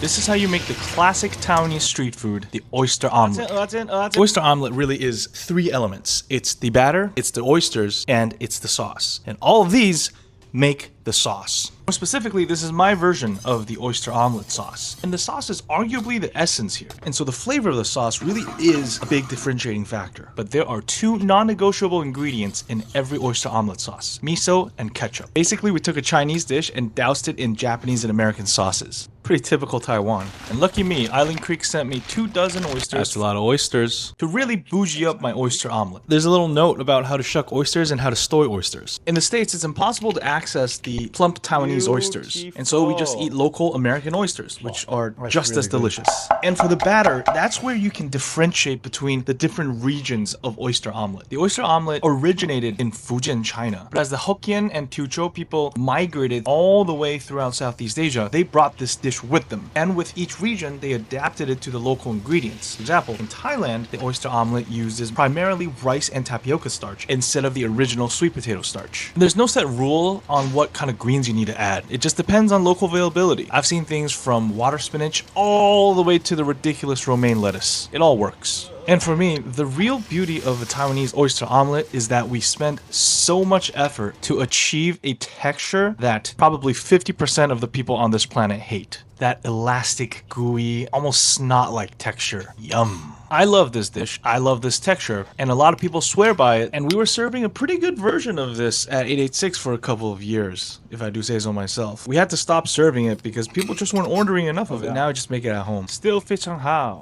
This is how you make the classic Taiwanese street food, the oyster omelet. Oyster omelet really is three elements. It's the batter, it's the oysters, and it's the sauce. And all of these make the sauce. More specifically, this is my version of the oyster omelet sauce. And the sauce is arguably the essence here. And so the flavor of the sauce really is a big differentiating factor. But there are two non-negotiable ingredients in every oyster omelet sauce: miso and ketchup. Basically, we took a Chinese dish and doused it in Japanese and American sauces. Pretty typical Taiwan. And lucky me, Island Creek sent me 24 oysters. That's a lot of oysters. To really bougie up my oyster omelet. There's a little note about how to shuck oysters and how to stoy oysters. In the States, it's impossible to access the plump Taiwanese oysters. And so we just eat local American oysters, which are just as delicious. And for the batter, that's where you can differentiate between the different regions of oyster omelet. The oyster omelet originated in Fujian, China. But as the Hokkien and Teochew people migrated all the way throughout Southeast Asia, they brought this dish with them. And with each region, they adapted it to the local ingredients. For example, in Thailand, the oyster omelet uses primarily rice and tapioca starch instead of the original sweet potato starch. There's no set rule on what kind of greens you need to add. It just depends on local availability. I've seen things from water spinach all the way to the ridiculous romaine lettuce. It all works. And for me, the real beauty of a Taiwanese oyster omelet is that we spend so much effort to achieve a texture that probably 50% of the people on this planet hate. That elastic, gooey, almost snot-like texture. Yum. I love this dish, I love this texture, and a lot of people swear by it, and we were serving a pretty good version of this at 886 for a couple of years, if I do say so myself. We had to stop serving it because people just weren't ordering enough of it. Now I just make it at home. Still 非常好.